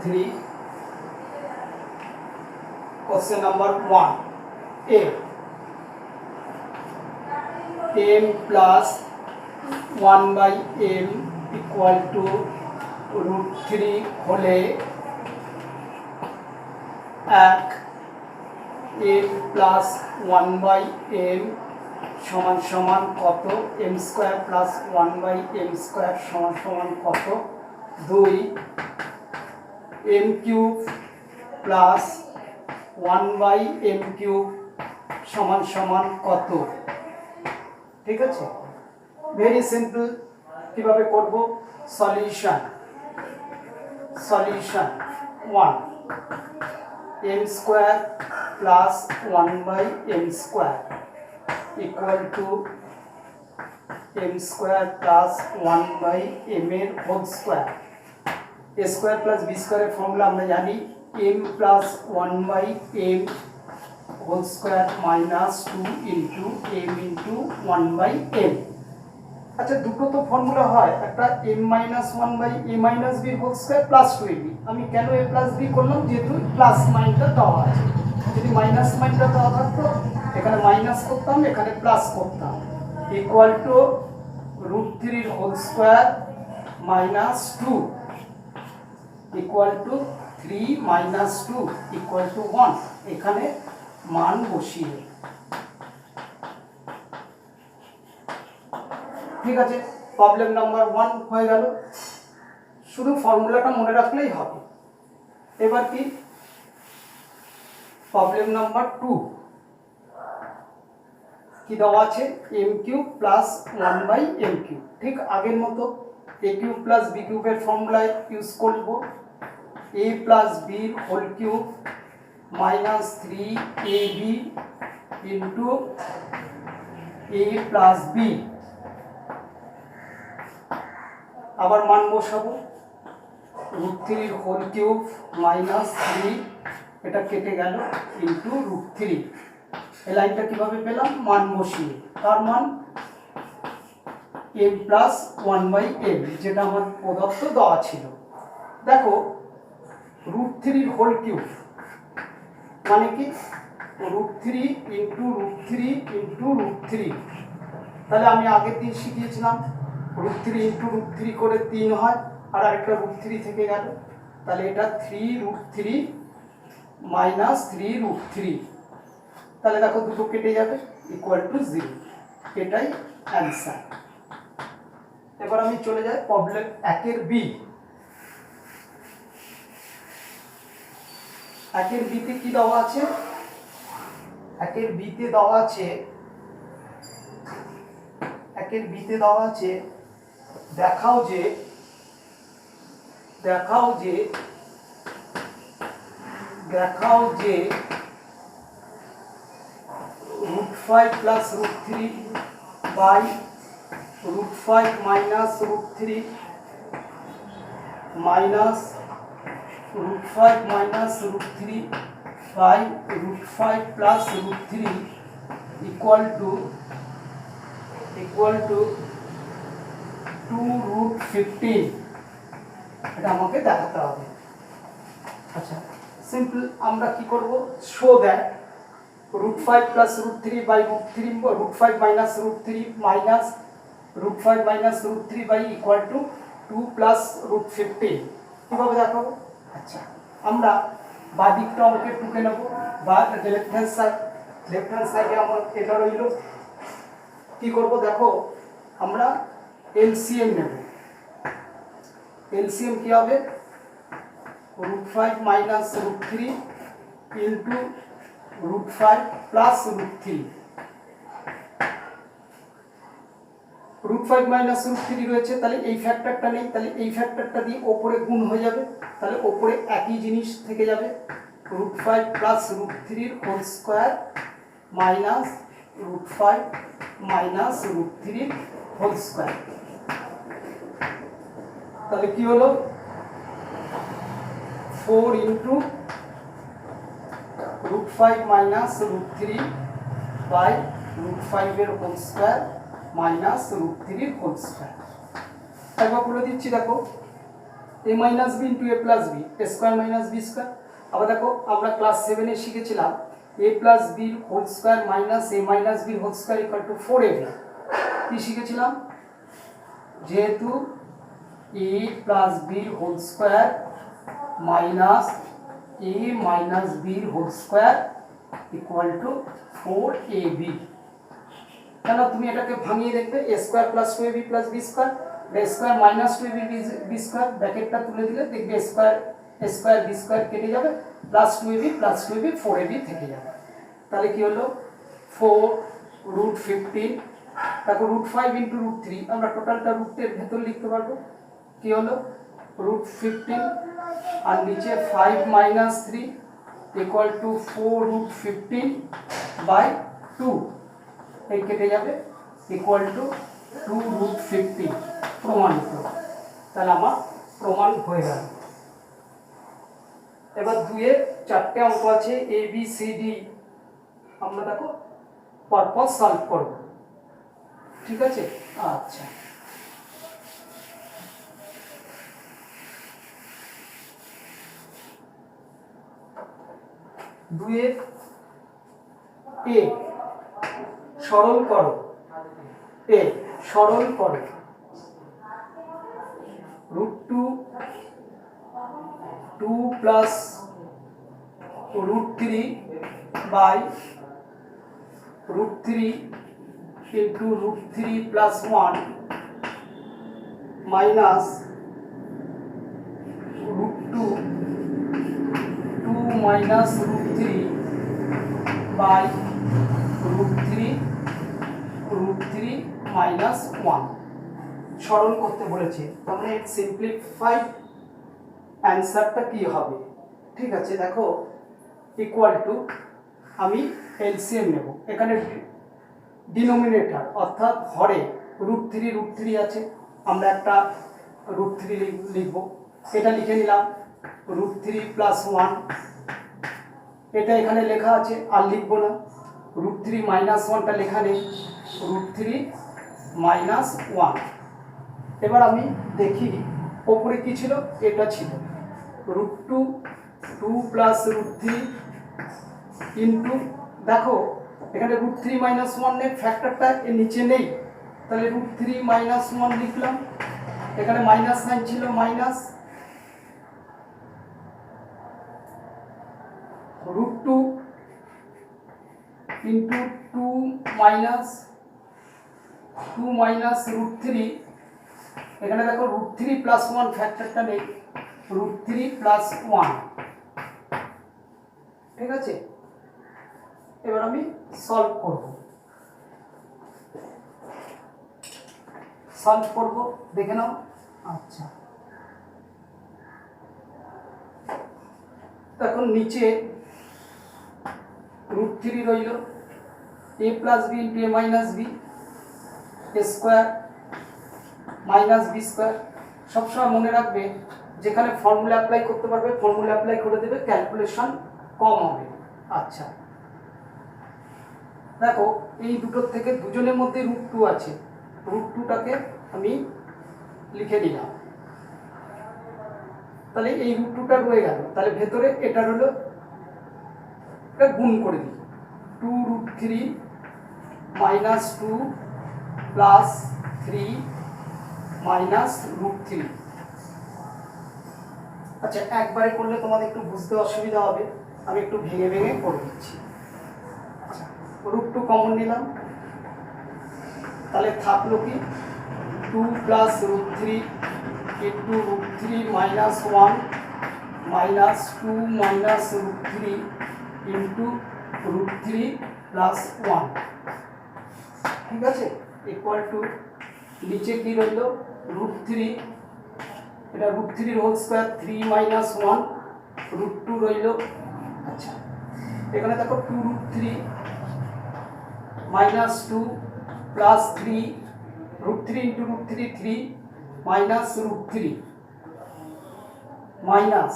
3. Question number 1. A. m plus 1 by m equal to root 3 হলে এক m plus 1 by m সমান সমান কত, m square plus 1 by m square সমান সমান কত, 2 m cube plus 1 by m cube সমান সমান কত। ঠিক আছে, ভেরি সিম্পল। কিভাবে করব, solution 1 m square plus 1 by m square equal to m square plus 1 by m এর whole square. a square plus b স্কয়ারের ফর্মুলা আমরা জানি, m plus 1 by m whole square minus 2 into m into 1 by m। আচ্ছা, দুটো তো formula হয়, একটা m minus 1 by a minus b whole square plus 2ab। আমি কেন a প্লাস b করলাম, যেহেতু প্লাস মাইনটা দেওয়া আছে। যদি মাইনাস মাইনটা দেওয়া থাকতো এখানে মাইনাস করতাম, এখানে প্লাস করতাম। Equal to root 3 whole square minus 2 equal to 3 minus 2 equal to 1। এখানে মান বসিয়ে, ঠিক আছে, প্রবলেম নাম্বার 1 হয়ে গেল। শুধু ফর্মুলাটা মনে রাখলেই হবে। এবার কি প্রবলেম নাম্বার 2 কি দেওয়া আছে, m cube plus 1 by m cube. ঠিক আগের মতো a কিউব প্লাস b কিউবের ফর্মুলায় ইউজ করব, a plus b whole cube minus 3ab into a plus b। আবার মান বসাবো, রুট 3 হোল কিউব মাইনাস 3, এটা কেটে গেল, ইন্টু রুট 3। এই লাইনটা কিভাবে পেলাম, মান বসিয়ে। তার মান m প্লাস 1 by m, যেটা আমার প্রদত্ত দেওয়া ছিল। দেখো রুট 3 হোল কিউব মানে কি, root 3 into root 3 into root 3। তাহলে আমি আগের দিন শিখিয়েছিলাম রুট 3 ইন্টু রুট 3 করে 3 হয়, আর আরেকটা রুট 3 থেকে গেল। তাহলে এটা 3 রুট 3 মাইনাস 3 রুট 3। তাহলে দেখো দুটো কেটে যাবে, ইকুয়াল টু 0। এটাই অ্যান্সার। এবার আমি চলে যাই প্রবলেম 1 এর বি। 1 এর বিতে কি দেওয়া আছে, 1 এর বিতে দেওয়া আছে, 1 এর বিতে দেওয়া আছে, দেখাও যে root 5 plus root 3 by root 5 minus root 3 minus root 5 minus root 3 by root 5 plus root 3 equal to 2 root 15। এটা আমাকে দেখাতে হবে। আচ্ছা, সিম্পল। আমরা কি করব, show that root 5 plus root 3 by root 3 root 5 minus root 3 minus root 5 minus root 3 by equal to 2 plus root 15। কিভাবে দেখাবো, আচ্ছা আমরা বাঁ দিকটা অঙ্কে টুকে নেব, বা লেফট হ্যান্ড সাইডে আমার এটা রইল। কি করব, দেখো আমরা এলসিএম নেব। এলসিএম কি হবে, root 5 minus root 3 into root 5 plus root 3। root 5 minus root 3 রয়েছে, তাহলে এই ফ্যাক্টরটা নেই, তাহলে এই ফ্যাক্টরটা দিয়ে ওপরে গুণ হয়ে যাবে, তাহলে ওপরে একই জিনিস থেকে যাবে, root 5 plus root 3 whole square minus root 5 minus root 3 whole square. তাহলে কি হলো, 4 into root 5 minus root 3 by root 5 এর হোল স্কয়ার মাইনাস root 3 এর হোল স্কয়ার। একবার বলে দিচ্ছি, দেখো A minus B into A plus B square minus B square. আবার দেখো আমরা ক্লাস 7-এ শিখেছিলাম A plus B whole square minus A minus B whole square equal to 4ab। কি শিখেছিলাম? যেহেতু A plus B whole square minus A minus B whole square equal to 4ab। কেন তুমি এটাকে ভাঙিয়ে দেখবে A square plus 2ab plus B square, A square minus 2ab B square, ব্র্যাকেটটা তুলে দিলে দেখবে স্কোয়ার বি স্কোয়ার কেটে যাবে, প্লাস 2ab 4ab থেকে যাবে। তাহলে কি হলো 4√15, তারপর √5 ইন্টু √3, আমরা টোটালটা রুটের ভেতর লিখতে পারবো। কি হলো √15 আর নিচে 5 মাইনাস 3 ইকুয়াল টু 4√15/2, এই কেটে যাবে ইকুয়াল টু 2√15 প্রমাণিত। তাহলে আমার প্রমাণ হয়ে গেল। এবার 2-এর 4টে অঙ্ক আছে এ বি সি ডি, আমরা দেখো পরপর সলভ করব, ঠিক আছে? আচ্ছা, দুয়ের এ সরল করো, এ সরল করো √2 2 plus √3 by √3 into √3 plus 1 minus √2 2 minus √3 by √3 minus 1 সরল করতে বলেছে। তাহলে এর সিম্পলিফাইড অ্যান্সারটা কি হবে? ঠিক আছে, দেখো ইকুয়াল টু, আমি এলসিএম নেব, এখানে ডিনোমিনেটর অর্থাৎ হরে √3 আছে, আমরা একটা √3 লিখব, এটা লিখে নিলাম √3 প্লাস 1, এটা এখানে লেখা আছে আর লিখবো না, √3 মাইনাস 1টা লেখা নেই, √3 মাইনাস 1। এবার আমি দেখি ওপরে কি ছিল, এটা ছিল √2 2 প্লাস √3 ইন্টু, দেখো এখানে √3 মাইনাস 1 এর ফ্যাক্টরটা এর নিচে নেই, তাহলে √3 মাইনাস 1 লিখলাম, এখানে মাইনাস সাইন ছিল, মাইনাস √2 ইন্টু 2 মাইনাস √3, এখানে দেখো √3 প্লাস 1 ফ্যাক্টরটা নেই, √3 প্লাস 1, ঠিক আছে? এবার আমি সলভ করব, দেখে নাও। আচ্ছা, এখন নিচে √3 রইল, a plus B into A minus B square minus B square. সবসময় মনে রাখবে যেখানে ফর্মুলা অ্যাপ্লাই করতে পারবে ফর্মুলা অ্যাপ্লাই করে দেবে, ক্যালকুলেশন কম হবে। আচ্ছা, দেখো এই দুটোর থেকে দুজনের মধ্যে √2 আছে, √2টাকে আমি লিখে নিলাম, তাহলে এই √2টা রয়ে গেল, তাহলে ভেতরে এটা হলো, এটা গুণ করে দিই, 2√3 মাইনাস 2 প্লাস 3 মাইনাস √3। আচ্ছা, একবারে করলে তোমাদের একটু বুঝতে অসুবিধা হবে, আমি একটু ভেঙে ভেঙে করে দিচ্ছি। আচ্ছা, √2 কমন নিলাম, তাহলে থাকলো কি 2 plus √3 into √3 minus 1 minus 2 minus √3 into √3 plus 1, ঠিক আছে? ইকুয়াল টু, নিচে কি রইল √3, এটা √3 হোল স্কোয়ার 3 মাইনাস 1 √2 রইল। আচ্ছা, এখানে দেখো 2√3 minus 2 plus 3 √3 into √3 3 minus √3 minus,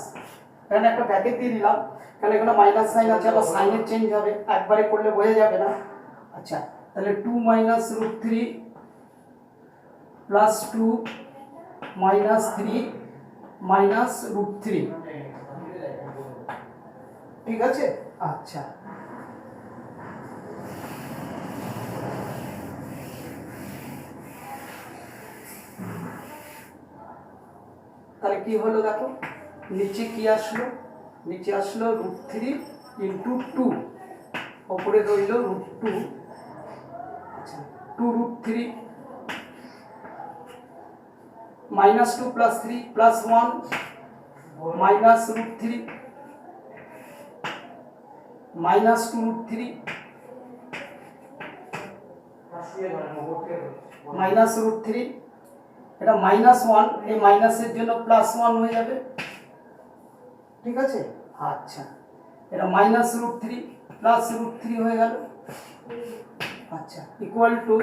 এখানে একটা ব্র্যাকেট দিয়ে দিলাম, কারণ এখানে মাইনাস সাইন আছে, আবার সাইনের চেঞ্জ হবে, একবারে করলে বোঝা যাবে না। আচ্ছা, তাহলে 2 minus √3 plus 2 minus 3 minus root three. ঠিক আছে, আচ্ছা তাহলে কি হলো দেখো, নিচে কি আসলো, নিচে আসলো রুট থ্রি ইন্টু টু, ওপরে রইল রুট টু। আচ্ছা, two root three minus two plus three plus one minus root three minus two root three minus root three, এটা মাইনাস ওয়ান, এই মাইনাসের জন্য প্লাস ওয়ান হয়ে যাবে। ঠিক আছে, আচ্ছা এটা minus root three plus root three হয়ে গেল। আচ্ছা equal to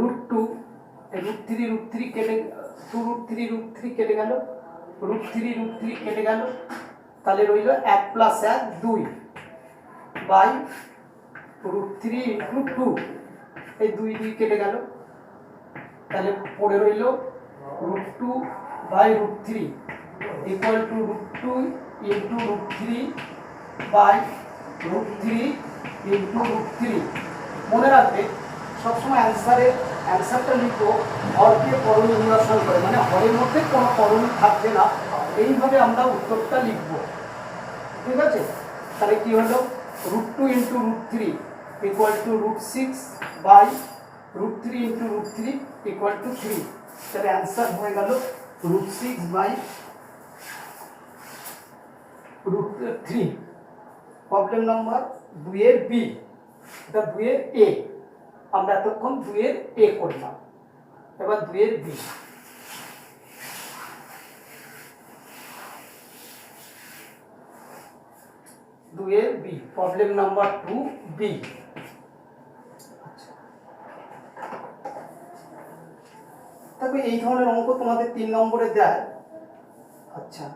root two, root three কেটে, টু রুট থ্রি কেটে গেল, রুট থ্রি কেটে গেল, তাহলে রইল এক প্লাস এক দুই by root three into two, এই দুই দুই কেটে গেল, তাহলে পড়ে রইল root two by root three equal to root two into root three by root three into root three. মনে রাখবে সবসময় অ্যান্সারটা লিখবো হরকে করণী নিরসন করে, মানে হরের মধ্যে কোনো করণী থাকবে না, এইভাবে আমরা উত্তরটা লিখব। ঠিক আছে, তাহলে কি হলো root two into root three equal to root six by root three into root three equal to three. তাহলে অ্যান্সার হয়ে গেল root six by root three. Problem number দুইয়ের বি, এটা দুইয়ের এ, আমরা এতক্ষণ দুইয়ের এ করলাম, এবার দুইয়ের বি। দুইয়ের B, problem number two B. তবে এই ধরনের অঙ্ক তোমাদের 3 নম্বরে দেয়। আচ্ছা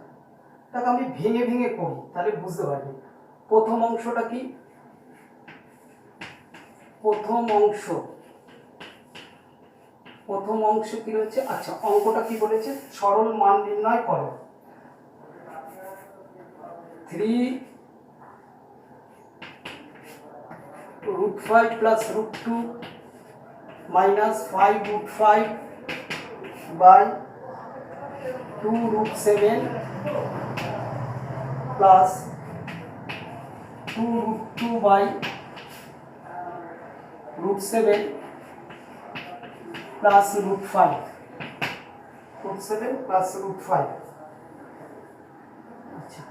তাকে আমি ভেঙে ভেঙে করি, তাহলে বুঝতে পারবে। প্রথম অংশটা কি, প্রথম অংশ কি রয়েছে, আচ্ছা অঙ্কটা কি বলেছে, সরল মান নির্ণয় করো। 3 root 5 plus root 2 minus 5 root 5 by 2 root 7 plus 2 root 2 by root 7 plus root 5, root 7 plus root 5। আচ্ছা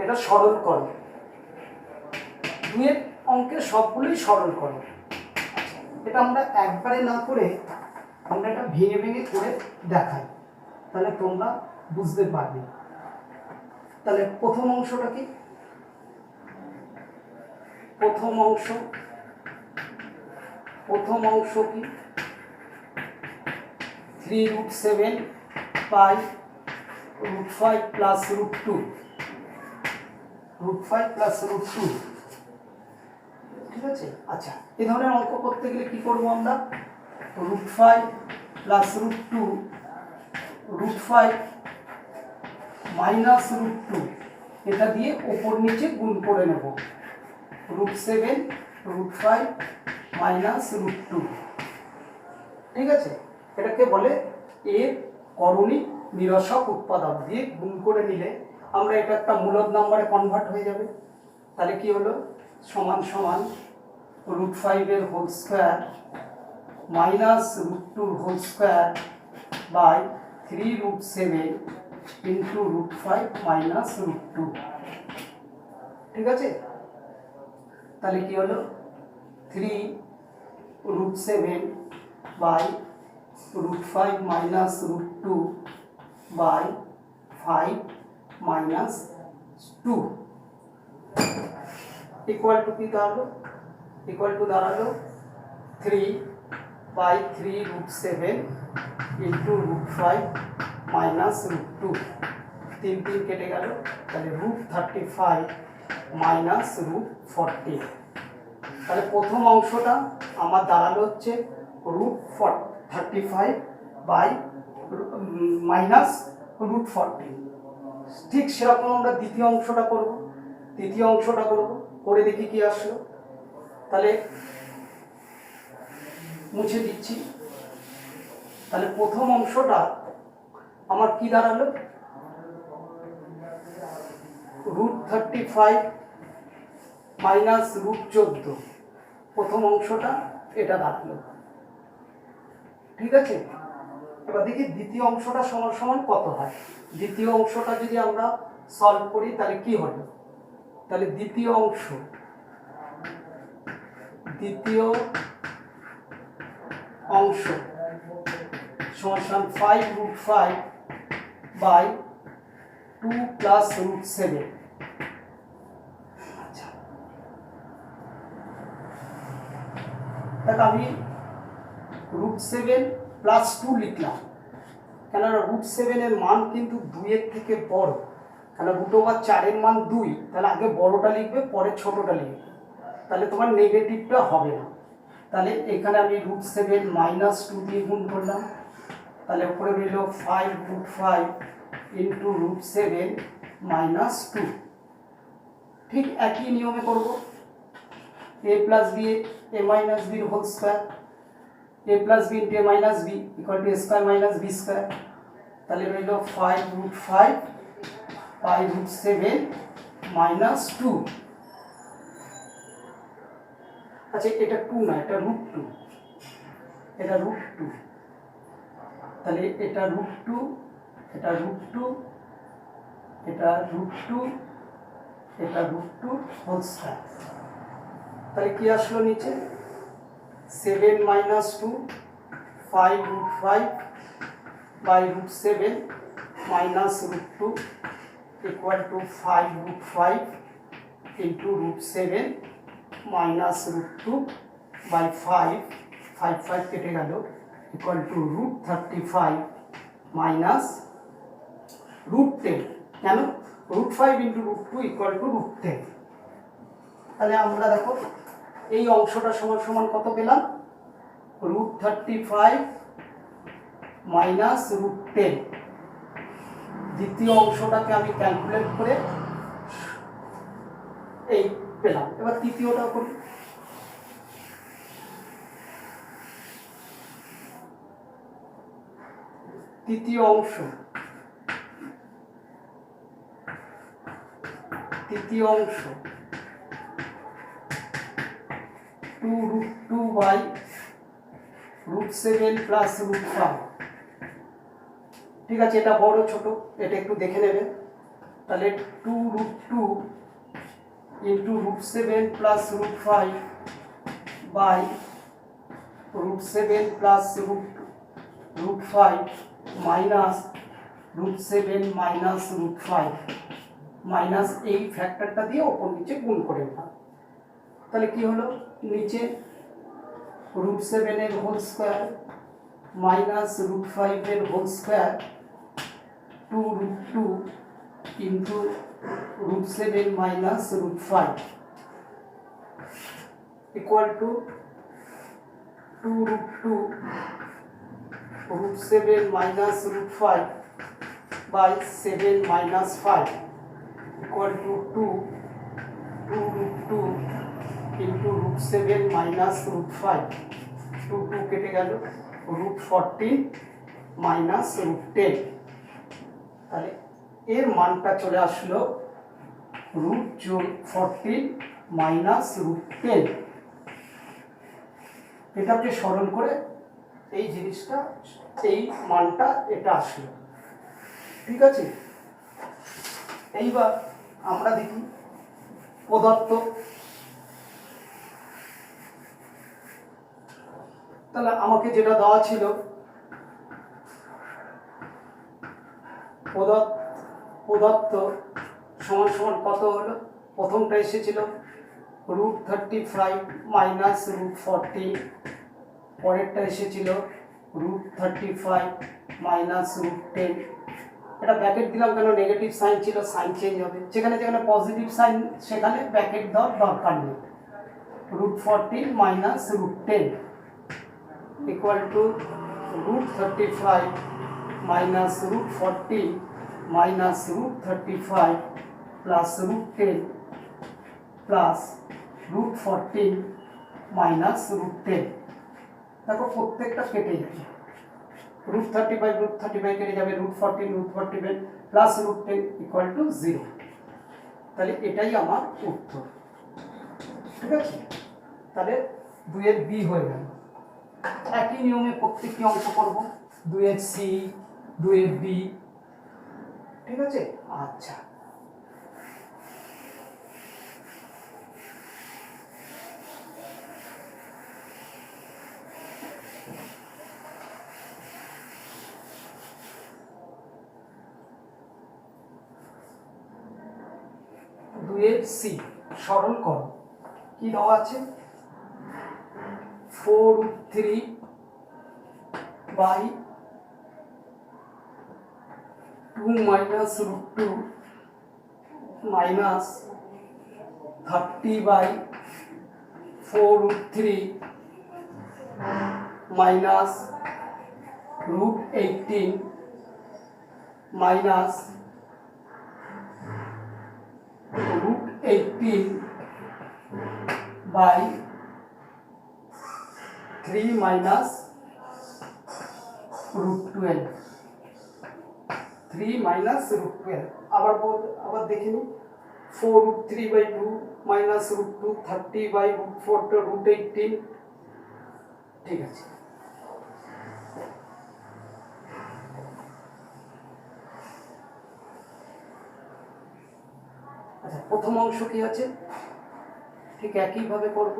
এটা সরল করো, দুইয়ের অঙ্কের সবগুলোই সরল করো। এটা আমরা একবারে না করে আমরা এটা ভেঙে ভেঙে করে দেখাই, তাহলে তোমরা বুঝতে পারবে। তাহলে প্রথম অংশটা কি, প্রথম অংশ কি 3 root 7 by root 5 plus root 2, root 5 plus root 2। ঠিক আছে, আচ্ছা এই ধরনের অঙ্ক করতে গেলে কি করব আমরা, root 5 plus root 2, root 5 minus root 2, এটা দিয়ে উপর নিচে গুণ করে নেব, root 7 root 5 minus root 2। ঠিক আছে, এটাকে বলে এর করণী নিরসক উৎপাদক, দিয়ে গুণ করে নিলে আমরা এটা একটা মূলদ নম্বরে কনভার্ট হয়ে যাবে। তাহলে কি হলো, সমান সমান root 5 এর whole square minus root 2 whole square by 3 root 7 into root 5 minus root 2। ঠিক আছে, তাহলে কি হলো 3 root 7 by root 5 minus root 2 by 5 minus 2 equal to কি দাঁড়ালো, ইকুয়াল টু দাঁড়ালো 3 by 3 root 7 into root 5 minus root 2, 3 3 কেটে গেল, তাহলে root 35 মাইনাস root 40। তাহলে প্রথম অংশটা আমার দাঁড়ালো হচ্ছে root 35 বাই মাইনাস রুট 14। ঠিক সেরকম আমরা দ্বিতীয় অংশটা করব, করে দেখি কি আসলো। তাহলে মুছে দিচ্ছি। তাহলে প্রথম অংশটা আমার কি দাঁড়ালো, রুট 35 মাইনাস রুট 14, প্রথম অংশটা এটা দাঁড়ালো। ঠিক আছে, এবার দেখি দ্বিতীয় অংশটা সমান সমান কত হয়। দ্বিতীয় অংশটা যদি আমরা সলভ করি তাহলে কি হলো, তাহলে দ্বিতীয় অংশ সমান 5 রুট 5 বাই 2 প্লাস রুট 7। আচ্ছা, তাহলে আমি রুট 7 প্লাস 2 লিখলাম, কেননা রুট 7 এর মান কিন্তু 2 এর থেকে বড়, কেন রুট ওভার 4 এর মান 2, তাহলে আগে বড়টা লিখবে পরে ছোটটা লিখবে, তাহলে তোমার নেগেটিভটা হবে না। তাহলে এখানে আমি রুট 7 মাইনাস 2 দিয়ে গুণ করলাম, তাহলে উপরে রইল 5 রুট 5 ইন্টু রুট 7 মাইনাস 2। ঠিক একই নিয়মে করব, a plus B A minus বির whole square, a plus B into A minus B equal to A square minus B square. তাহলে রইল 5 রুট 5 বাই রুট 7 মাইনাস 2। আচ্ছা, এটা 2 না, এটা রুট 2, এটা রুট 2, তাহলে এটা রুট 2, এটা রুট 2, এটা রুট 2, এটা রুট 2 হোল স্কয়ার। তাহলে কি আসলো নিচে, 7 minus 2 5 root 5 by root 7 minus root 2 equal to 5 root 5 into root 7 minus root 2 by 5 5 কেটে গেল equal to root 35 minus root 10। কেন, root 5 into root 2 equal to root 10। তাহলে আমরা দেখো এই অংশটা সমান সমান কত পেলাম, রুট 35 মাইনাস রুট 10। দ্বিতীয় অংশটাকে আমি ক্যালকুলেট করে এই পেলাম। এবার তৃতীয়টা করি, তৃতীয় অংশ 2 root 2 by root 7 plus root 5। ঠিক আছে, এটা বড় ছোট এটা একটু দেখে নেবে। তাহলে 2 root 2 into root 7 plus root 5 by root 7 plus root 5 minus root 7 minus root 5 minus এই ফ্যাক্টরটা দিয়ে ওপর নিচে গুণ করে নিলাম। তাহলে কি হলো, নিচে রুট 7 এর হোল স্কোয়ার মাইনাস রুট 5 এর whole square 2 root 2 into root 7 minus root 5 equal to 2 root 2 root 7 minus root 5 by 7 minus 5 equal to 2 root 2 into root 7 minus root 5 2 কেটে গেল রুট 14 মাইনাস রুট 10। তাহলে এর মানটা চলে আসলো রুট 14 মাইনাস রুট 10। এটাকে সরল করে এই জিনিসটা এই মানটা এটা আসলো। ঠিক আছে, এইবার আমরা দেখি প্রদত্ত। তাহলে আমাকে যেটা দেওয়া ছিল প্রদত্ত সমান সমান কত হলো, প্রথমটা এসেছিল রুট 35 মাইনাস রুট 14, পরেরটা এসেছিল রুট 35 মাইনাস রুট 10। এটা ব্র্যাকেট দিলাম কেন, নেগেটিভ সাইন ছিল, সাইন চেঞ্জ হবে, যেখানে যেখানে পজিটিভ সাইন সেখানে ব্র্যাকেট দেওয়ার দরকার নেই। Root 14 minus root 10 equal to root 35 minus root 14 minus root 35 plus root 10 plus root 14 minus root 10 দেখো প্রত্যেকটা কেটে যাবে root 35 কেটে যাবে root 14 plus root 10 equal to 0 তাহলে এটাই আমার উত্তর ঠিক আছে তাহলে 2 এর বি হয়ে গেল একই নিয়মে প্রত্যেকটি অঙ্ক করব 2 এর সি 2 এর বি ঠিক আছে আচ্ছা সি সরল করো কি দেওয়া আছে 4√3 by 2 minus root 2 minus 30 by 4√3 minus root 18 minus root 18 by 3 minus root 12 3 minus root 12 আবার দেখে নি 4√3 by 2 minus root 2 30 by root 4 to root 18 ঠিক আছে আচ্ছা প্রথম অংশ কি আছে ঠিক একই ভাবে করব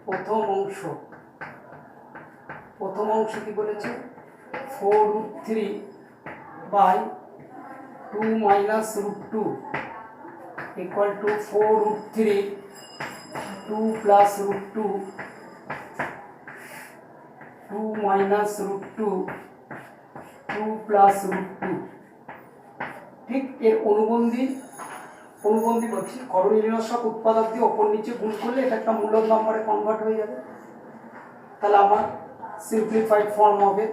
প্রথম অংশ কি বলেছে 4√3 by 2 minus root 2 equal to 4√3 2 plus root 2 2 minus root 2 2 plus root 2 ঠিক এর অনুবন্ধী বলছি করণীয় সব উৎপাদক দিয়ে ওপর নিচে গুণ করলে এটা একটা মূলদ নম্বরে কনভার্ট হয়ে যাবে তাহলে আমার সিম্পলিফাইড ফর্ম হবে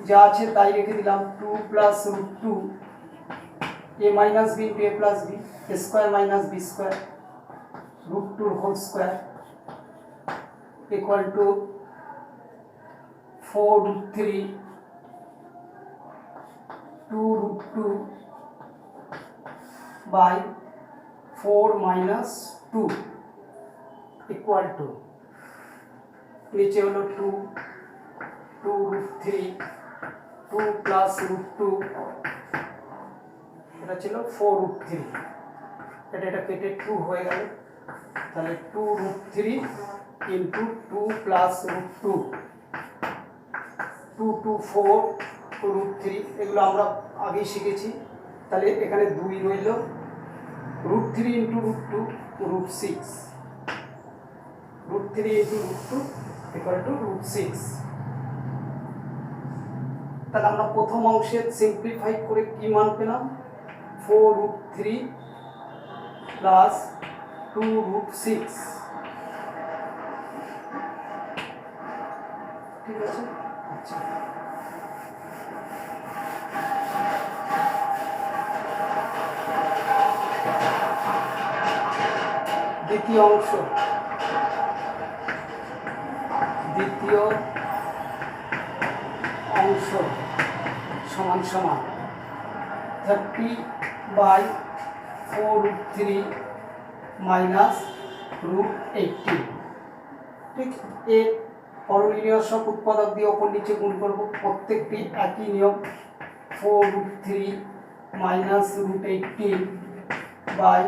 যা আছে তাই রেখে দিলাম 2 plus root 2 a minus b into a plus b a square minus b square root 2 whole square equal to 4√3 2√2 by 4 minus 2 equal to नीचे हलो 2√3 2 plus root 2 এটা ছিল 4√3 এটা কেটে 2 হয়ে গেল তাহলে 2√3 into 2 plus root 2 2 to 4 √3 এগুলো আমরা আগেই শিখেছি তাহলে এখানে 2 রইল √3 into √2 √6 √3 into √2 equal to √6 তাহলে আমরা প্রথম অংশে সিম্পলিফাই করে কি মান পেলাম 4√3 plus 2√6 ঠিক আছে আচ্ছা দ্বিতীয় অংশ সমান 30 by 4√3 minus root 18 ঠিক এর করণীয় সব উৎপাদক দিয়ে ওপর নিচে গুণ করব প্রত্যেকটি একই নিয়ম 4√3 minus root 18 by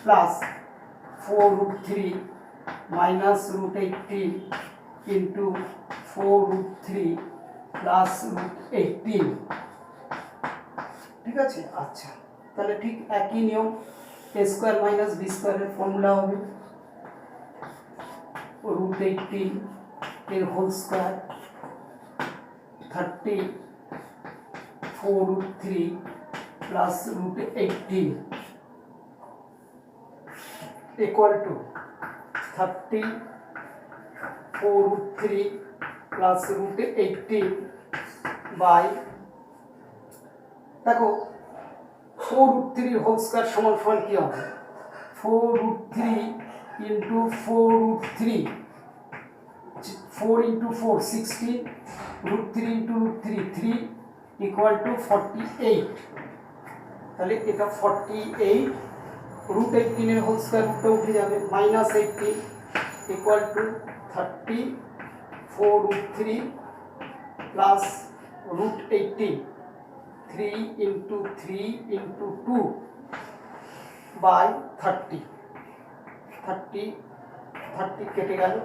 plus 4√3 minus root 18 into 4√3 plus root 18 ঠিক আছে আচ্ছা তাহলে ঠিক একই নিয়ম a square minus b square এর ফর্মুলা হবে root 18 এর whole square 30 4√3 plus root 18 equal to 30 4√3 plus root 18 by দেখো 4√3 হোল স্কয়ার সমান সমান কি হবে 4√3 into 4√3 4 into 4 16 √3 into √3 3 equal two 48 তাহলে এটা 48 √18 এর হোল স্কয়ার রুটটা উঠে যাবে -18 equal to 30 4√3 plus √18 3 into 3 into 2 by 30 কেটে গেল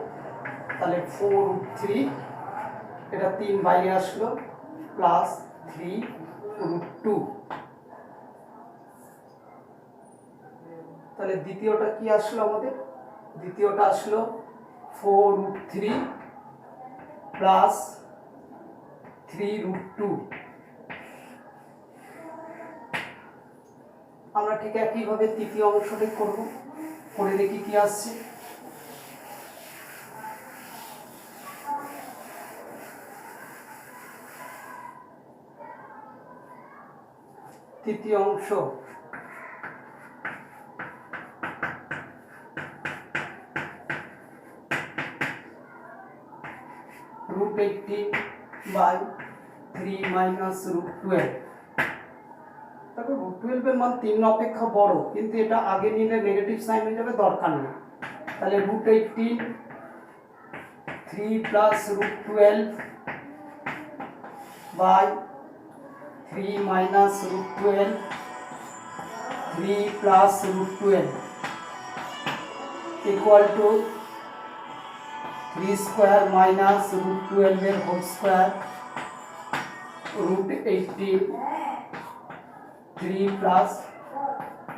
তাহলে 4√3 এটা 3 বাইরে আসলো প্লাস 3√2 তাহলে দ্বিতীয়টা কি আসলো আমাদের দ্বিতীয়টা আসলো 4√3 প্লাস 3√2 আমরা ঠিক একইভাবে তৃতীয় অংশটি করব করে দেখি কি আসছে তৃতীয় অংশ √18 বাই 3 মাইনাস √12 তারপর √12 এর মান 3 অপেক্ষা বড় কিন্তু এটা আগে নিলে নেগেটিভ সাইন হয়ে যাবে দরকার নেই তাহলে √18 3 plus √12 by 3 minus √12 3 plus √12 equal to 3 square minus √12 এর whole square √18 3 plus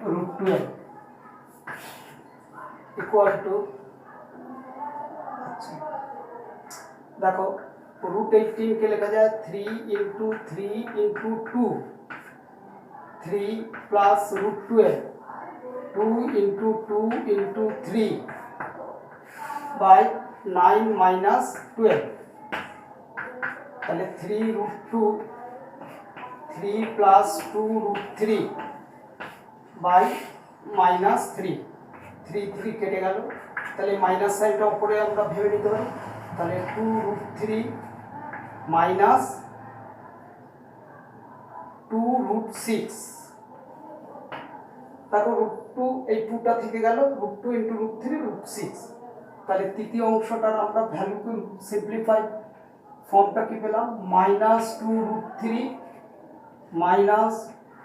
√12 equal to দেখো √18 কে লেখা যায় 3 into 3 into 2 3 plus √12 2 into 2 into 3 by 9 minus 12 তাহলে 3√2 3 প্লাস 2√3 বাই মাইনাস 3 3 কেটে গেল তাহলে মাইনাস সাইনটা উপরে আমরা ভেবে নিতে পারি তাহলে 2√3 মাইনাস 2√6 তারপর √2 এই 2টা থেকে গেল √2 ইন্টু √3 √6 তাহলে তৃতীয় অংশটার আমরা ভ্যালুকে সিম্পলিফাই ফর্মটা কি পেলাম -2√3 মাইনাস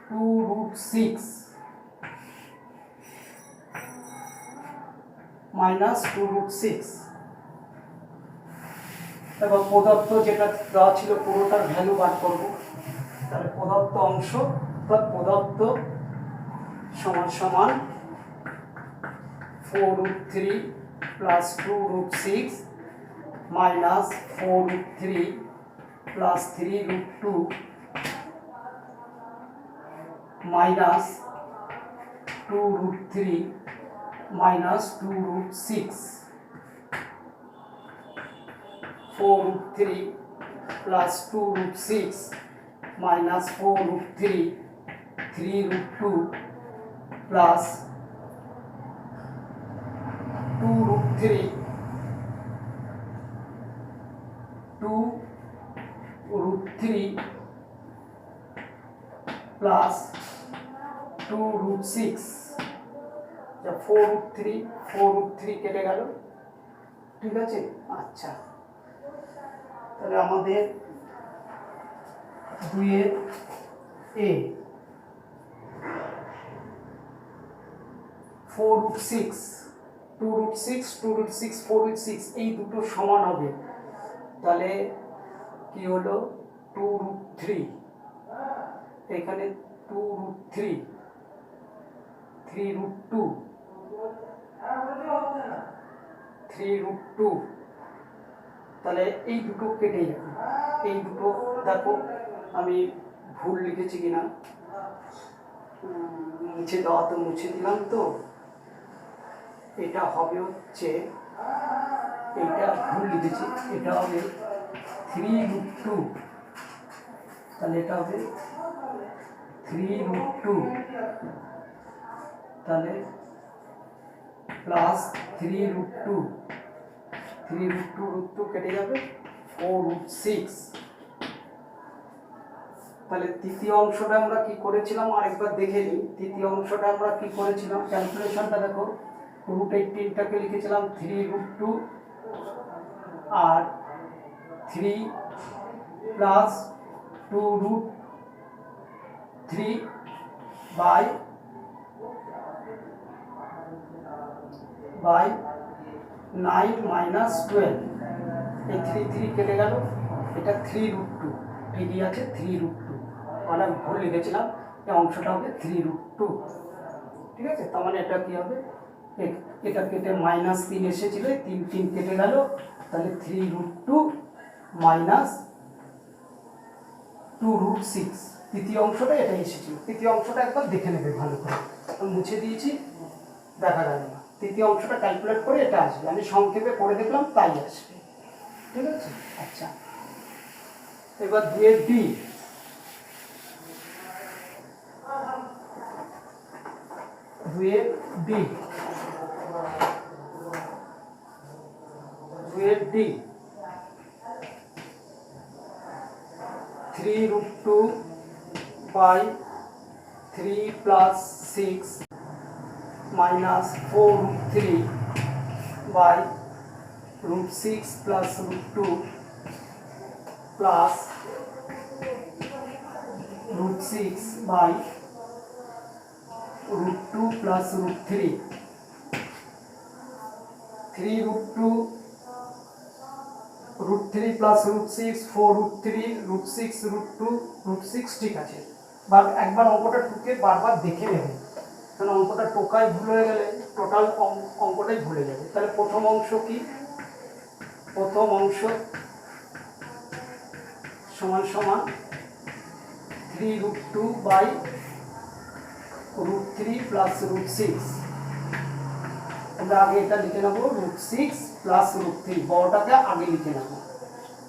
2√6 মাইনাস 2√6 এবং প্রদত্ত যেটা দেওয়া ছিল পুরোটার ভ্যালু বার করব তাহলে প্রদত্ত অংশ অর্থাৎ প্রদত্ত সমান সমান 4√3 plus 2√6 minus 4√3 plus 3√2 minus 2√3 minus 2√6 4√3 plus 2√6 minus 4√3 3√2 plus 2√3 2√3 plus 2√6 যা 4√3 কেটে গেল ঠিক আছে আচ্ছা তাহলে আমাদের 2 এর a 4√6 2√6 4√6 এই দুটো সমান হবে তাহলে কি হলো 2√3 এখানে 2√3 3√2 তাহলে এই দুটো কেটে যাবে এই দুটো দেখো আমি ভুল লিখেছি কিনা মুছে দেওয়া তো মুছে দিলাম তো এটা হবে হচ্ছে এইটা ভুল লিখেছি এটা হবে 3√2 তাহলে এটা হবে 3√2, তাহলে প্লাস 3√2, 3√2 কেটে যাবে 4√6। তাহলে তৃতীয় অংশটা আমরা কি করেছিলাম আরেকবার দেখে নিই। তৃতীয় অংশটা আমরা কি করেছিলাম, ক্যালকুলেশনটা দেখো। √18টাকে লিখেছিলাম 3√2 আর 3 প্লাস 2√3 বাই 9 মাইনাস 12। এই 3 কেটে গেল, এটা 3√2, ঠিকই আছে 3√2, মানে আমি ভুল লিখেছিলাম, এই অংশটা হবে 3√2, ঠিক আছে। তার মানে এটা কি হবে, এটা কেটে -3 এসেছিল, 3 কেটে গেল, তাহলে 3√2 মাইনাস 2√6। তৃতীয় অংশটা এটা এসেছিল। তৃতীয় অংশটা একবার দেখে নেবে ভালো করে, আমি মুছে দিয়েছি, দেখা গেল না। তৃতীয় অংশটা ক্যালকুলেট করে এটা আসবে, আমি সংক্ষেপে করে দেখলাম তাই আসবে, ঠিক আছে। আচ্ছা, এবার 2 D, 2 D 3√2 by 3 plus 6 minus 4√3 by √6 plus √2 plus √6 by √2 plus √3, 3√2 √3 plus √6, 4√3, √6, √2, √6, ঠিক আছে। বাট একবার অঙ্কটা টুকে বারবার দেখে নেবে, কারণ অঙ্কটা টোকায় ভুল হয়ে গেলে টোটাল অঙ্কটাই ভুলে যাবে। তাহলে প্রথম অংশ কি, প্রথম অংশ সমান সমান 3√2 বাই √3 প্লাস √6। আমরা আগে এটা লিখে নেব, √6 প্লাস √3, বড়টাকে আগে লিখে নেব।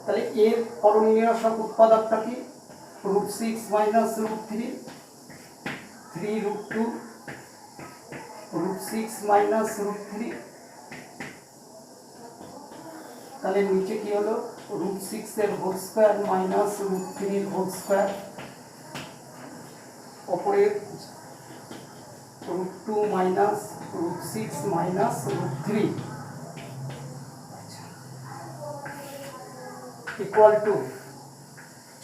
তাহলে এর করণীয়সক উৎপাদকটা কি, √6 মাইনাস √3, 3√2 √6 মাইনাস √3, তাহলে নিচে কি হলো, √6 এর হোল স্কয়ার মাইনাস √3 এর হোল স্কয়ার, উপরে √2 minus √6 minus √3 equal to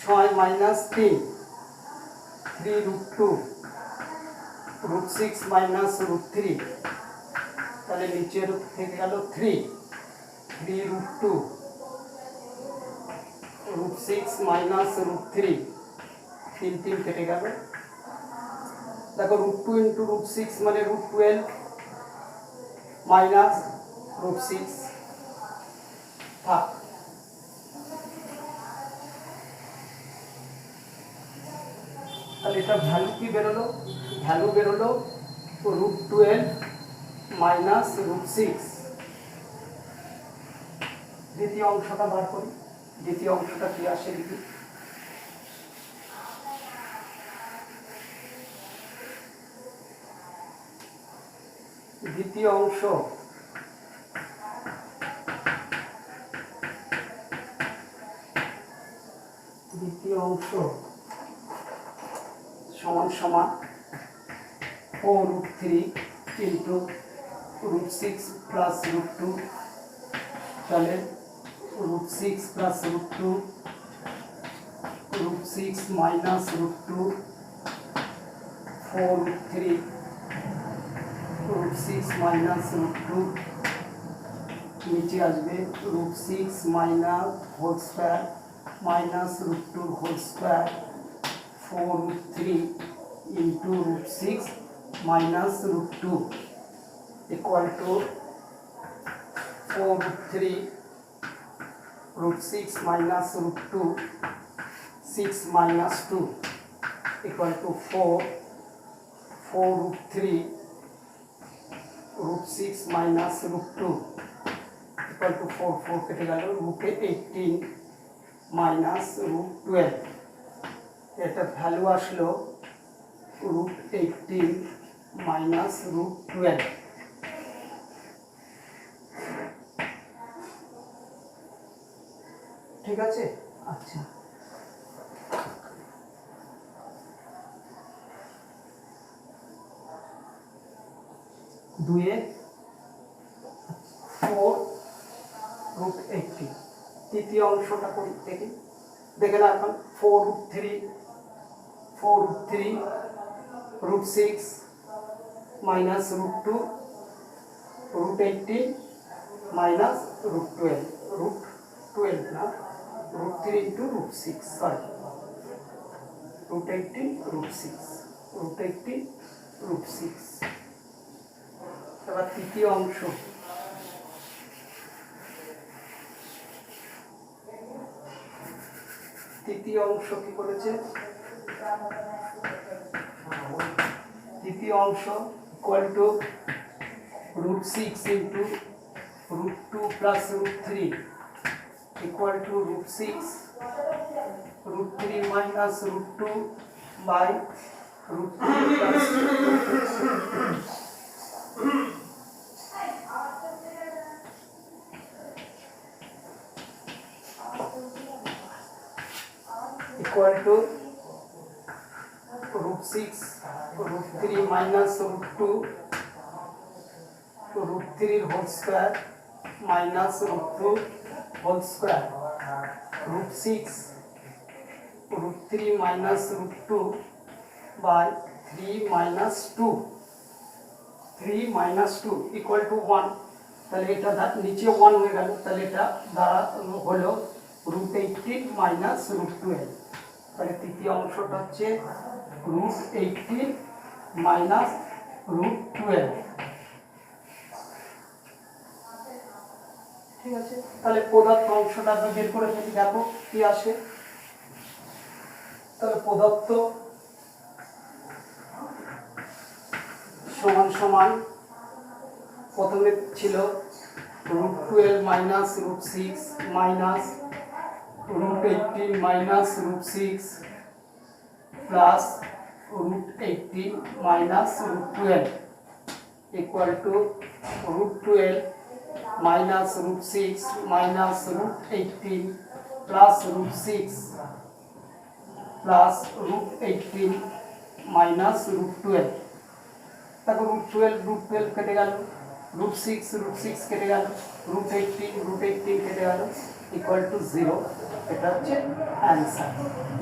6 minus 3, 3√2 √6 minus √3, তাহলে নিচের থেকে গেল 3√2 √6 মাইনাস √3, 3 কেটে গেল। দেখো √2 ইন্টু √6 মানে √12 মাইনাস √6 থাক। তাহলে এটা ভ্যালু কি বেরোলো, ভ্যালু বেরোলো √12 মাইনাস √6। দ্বিতীয় অংশটা বার করি, দ্বিতীয় অংশটা কি আসে লিখি। দ্বিতীয় অংশ সমান সমান 4√3 ইন্টু √6 প্লাস √2, তাহলে √6 প্লাস √2, √6 মাইনাস √2, 4√3 √6 মাইনাস √2, নিচে আসবে √6 minus whole square minus √2 whole square, 4√3 into √6 minus √2 equal to 4√3 √6 minus √2, 6 minus 2 equal to 4, 4√3 √6 minus √2 equal to 4 কেটে গেল, √18 মাইনাস √12, এটা ভ্যালু আসলো √18 মাইনাস √12। ঠিক আছে, আচ্ছা দুয়ে 4√18। তৃতীয় অংশটা করি দেখে না এখন 4√3 √6 মাইনাস √2 √18 মাইনাস √12 না √3 ইন্টু √6 সরি √18 √6 এবার তৃতীয় অংশ কি করেছে? তৃতীয় অংশ equal to √6 into √2 plus √3 equal to √6 √3 minus √2 by √3 plus equal to √6 √3 minus √2 √3 whole square minus √2 whole square √6 √3 minus √2 by 3 minus 2 equal to 1। তাহলে এটা নিচে 1 হয়ে গেল, তাহলে এটা দ্বারা হলো √18 মাইনাস √12। তাহলে তৃতীয় অংশটা হচ্ছে √18 মাইনাস √12। ঠিক আছে, তাহলে প্রদত্ত অংশটা আমরা বের করে ফেলি, দেখো কি আসে। তাহলে প্রদত্ত সমান প্রথমে ছিল √12 minus √6 minus √18 minus √6 plus √18 minus √12 equal two √12 minus √6 minus √18 plus √6 plus √18 minus √12। তারপর √12 কেটে গেল, √6 কেটে গেল, √18 কেটে গেল, ইকুয়াল টু 0। এটা হচ্ছে অ্যান্সার।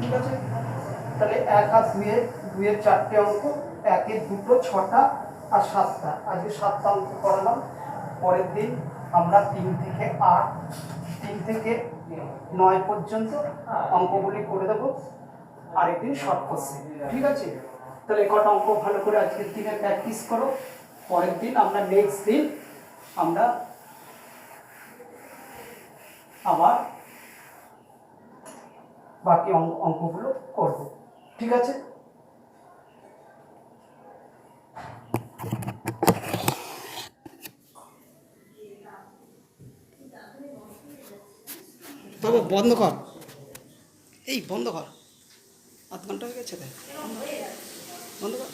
ঠিক আছে, তাহলে 1 আর 2-এর 4টে অঙ্ক, 1-এর 2টো 6টা আর 7টা। আজকে 7টা অঙ্ক করালাম। পরের দিন আমরা 3 থেকে 8 3 থেকে 9 পর্যন্ত অঙ্কগুলি করে দেবো, আরেকদিন শর্ট কোশ্চেন। ঠিক আছে, তাহলে কটা অঙ্ক ভালো করে আজকের দিনে প্র্যাকটিস করো। পরের দিন আমরা নেক্সট দিন আমরা আবার বাকি অঙ্কগুলো করব। ঠিক আছে, তবে বন্ধ কর, এই বন্ধ কর, আধ ঘন্টা হয়ে গেছে, বন্ধ কর।